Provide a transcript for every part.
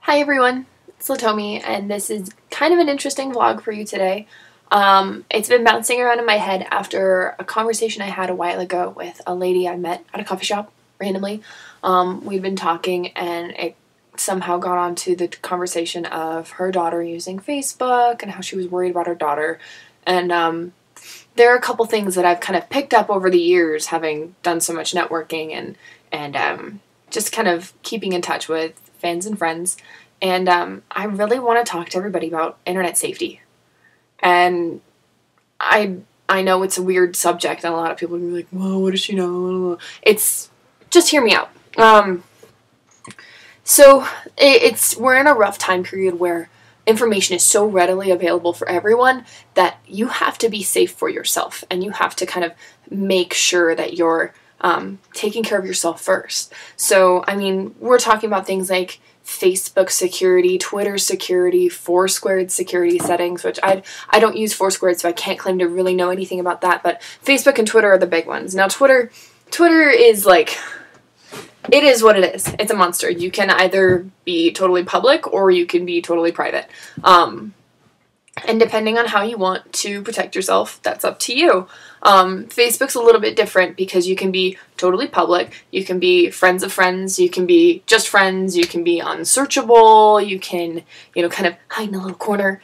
Hi everyone, it's Letomi, and this is kind of an interesting vlog for you today. It's been bouncing around in my head after a conversation I had a while ago with a lady I met at a coffee shop, randomly. We'd been talking and it somehow got onto the conversation of her daughter using Facebook and how she was worried about her daughter. And there are a couple things that I've kind of picked up over the years, having done so much networking and just kind of keeping in touch with fans and friends. And I really want to talk to everybody about internet safety. And I know it's a weird subject, and a lot of people are gonna be like, "Well, what does she know?" It's just hear me out. So we're in a rough time period where information is so readily available for everyone that you have to be safe for yourself, and you have to kind of make sure that you're taking care of yourself first. So, I mean, we're talking about things like Facebook security, Twitter security, Foursquared security settings, which I don't use Foursquared, so I can't claim to really know anything about that, but Facebook and Twitter are the big ones. Now, Twitter is like, it is what it is. It's a monster. You can either be totally public or you can be totally private. And depending on how you want to protect yourself, that's up to you. Facebook's a little bit different because you can be totally public, you can be friends of friends, you can be just friends, you can be unsearchable, you can, kind of hide in a little corner.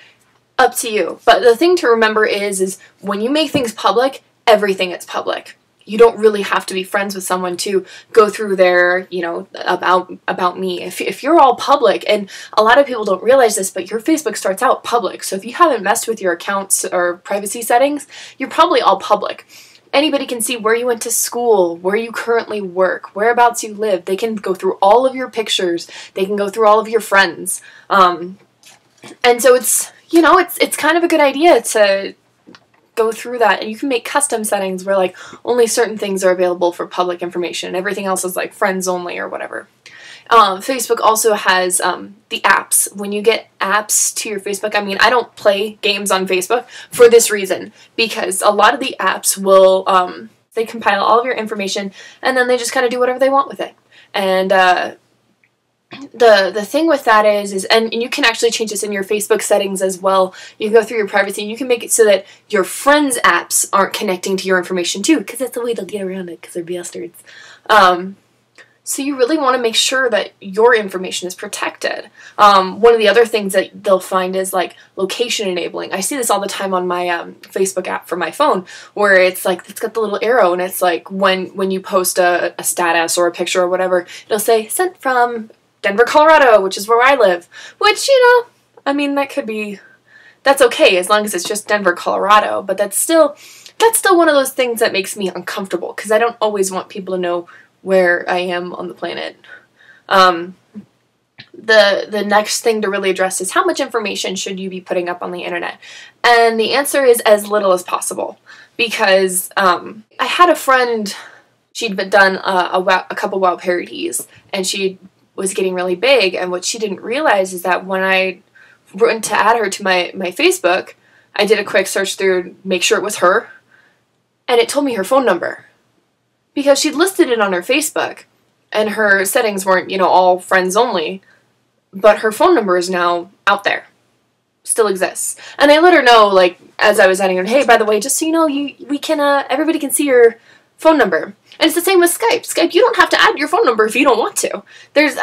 Up to you. But the thing to remember is when you make things public, everything is public. You don't really have to be friends with someone to go through their, about me. If you're all public, and a lot of people don't realize this, but your Facebook starts out public. So if you haven't messed with your accounts or privacy settings, you're probably all public. Anybody can see where you went to school, where you currently work, whereabouts you live. They can go through all of your pictures. They can go through all of your friends. And so it's kind of a good idea to go through that, and you can make custom settings where like only certain things are available for public information and everything else is like friends only or whatever. Facebook also has the apps. When you get apps to your Facebook, I mean, I don't play games on Facebook for this reason, because a lot of the apps will they compile all of your information and then they just kind of do whatever they want with it. And the thing with that is and you can actually change this in your Facebook settings as well. You can go through your privacy and you can make it so that your friends' apps aren't connecting to your information too, because that's the way they'll get around it, because they're bastards. So you really want to make sure that your information is protected. One of the other things that they'll find is like location enabling. I see this all the time on my Facebook app for my phone, where it's like, it's got the little arrow and it's like when you post a status or a picture or whatever, it'll say sent from Denver, Colorado, which is where I live, which, I mean, that's okay as long as it's just Denver, Colorado, but that's still one of those things that makes me uncomfortable, because I don't always want people to know where I am on the planet. The next thing to really address is how much information should you be putting up on the internet? And the answer is as little as possible, because I had a friend, she'd been done a couple WoW parodies, and she was getting really big, and what she didn't realize is that when I went to add her to my Facebook, I did a quick search through, make sure it was her, and it told me her phone number, because she'd listed it on her Facebook, and her settings weren't, all friends only, but her phone number is now out there, still exists. And I let her know, like, as I was adding her, hey, by the way, just so you know, we can, everybody can see your phone number. And it's the same with Skype. Skype, you don't have to add your phone number if you don't want to. There's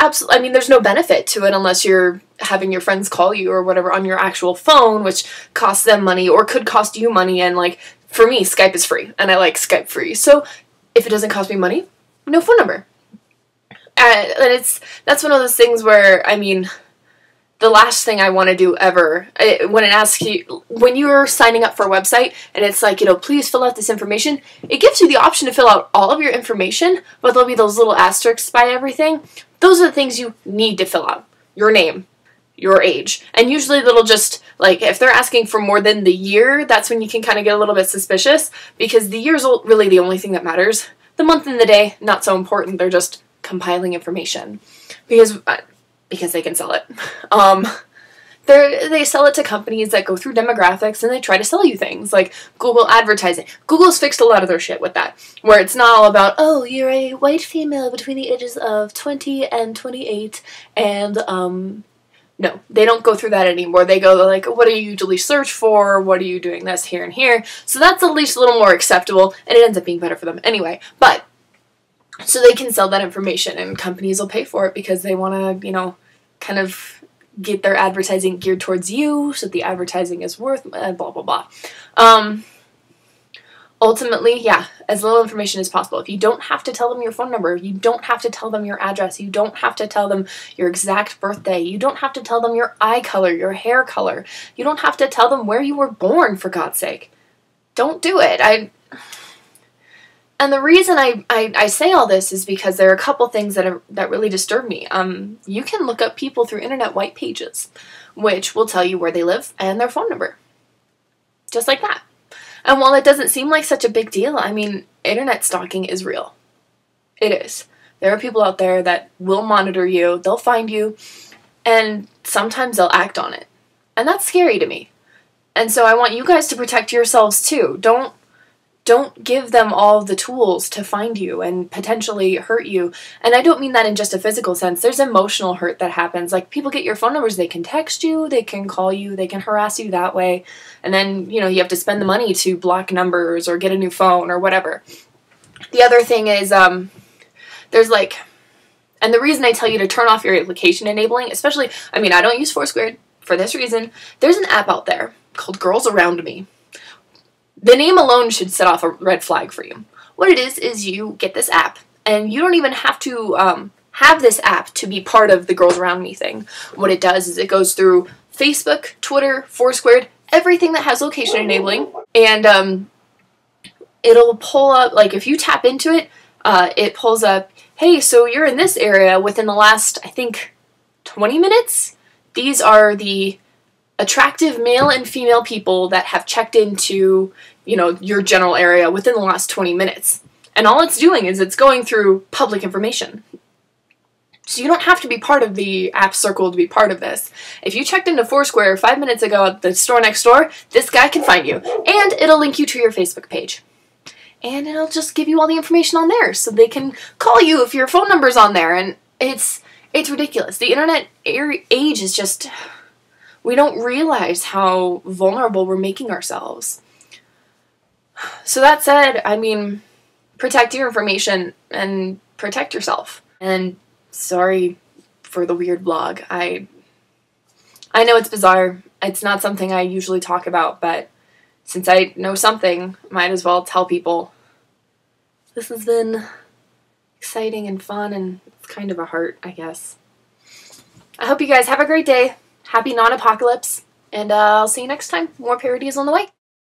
no benefit to it unless you're having your friends call you or whatever on your actual phone, which costs them money or could cost you money. And like, for me, Skype is free, and I like Skype free. So if it doesn't cost me money, no phone number. And that's one of those things where, I mean, the last thing I want to do ever, when it asks you, when you're signing up for a website and it's like, please fill out this information, it gives you the option to fill out all of your information, but there'll be those little asterisks by everything. Those are the things you need to fill out. Your name, your age, and usually it'll just, like, if they're asking for more than the year, that's when you can kind of get a little bit suspicious, because the year's really the only thing that matters. The month and the day, not so important. They're just compiling information, because they can sell it. They sell it to companies that go through demographics and they try to sell you things like Google advertising. Google's fixed a lot of their shit with that, where it's not all about, oh, you're a white female between the ages of 20 and 28 and No, they don't go through that anymore. They go like, what do you usually search for? What are you doing this here and here? So that's at least a little more acceptable, and it ends up being better for them anyway. But, so they can sell that information, and companies will pay for it because they want to, you know, kind of get their advertising geared towards you, so the advertising is worth, blah, blah, blah. Ultimately, yeah, as little information as possible. If you don't have to tell them your phone number, you don't have to tell them your address, you don't have to tell them your exact birthday, you don't have to tell them your eye color, your hair color, you don't have to tell them where you were born, for God's sake. Don't do it. And the reason I say all this is because there are a couple things that really disturb me. You can look up people through internet white pages, which will tell you where they live and their phone number. Just like that. And while it doesn't seem like such a big deal, I mean, internet stalking is real. It is. There are people out there that will monitor you, they'll find you, and sometimes they'll act on it. And that's scary to me. And so I want you guys to protect yourselves too. Don't give them all the tools to find you and potentially hurt you. And I don't mean that in just a physical sense. There's emotional hurt that happens. Like, people get your phone numbers, they can text you, they can call you, they can harass you that way. And then, you know, you have to spend the money to block numbers or get a new phone or whatever. The other thing is, there's like, and the reason I tell you to turn off your location enabling, especially, I mean, I don't use Foursquare for this reason. There's an app out there called Girls Around Me. The name alone should set off a red flag for you. What it is you get this app, and you don't even have to have this app to be part of the Girls Around Me thing. What it does is it goes through Facebook, Twitter, Foursquare, everything that has location enabling, and it'll pull up, like if you tap into it, it pulls up, hey, so you're in this area within the last, I think, 20 minutes? These are the attractive male and female people that have checked into, you know, your general area within the last 20 minutes. And all it's doing is it's going through public information. So you don't have to be part of the app circle to be part of this. If you checked into Foursquare 5 minutes ago at the store next door, this guy can find you. And it'll link you to your Facebook page. And it'll just give you all the information on there so they can call you if your phone number's on there. And it's ridiculous. The internet age is just... We don't realize how vulnerable we're making ourselves. So that said, I mean, protect your information and protect yourself. And sorry for the weird vlog. I know it's bizarre. It's not something I usually talk about, but since I know something, might as well tell people. This has been exciting and fun, and it's kind of a heart, I guess. I hope you guys have a great day. Happy non-apocalypse, and I'll see you next time. More parodies on the way.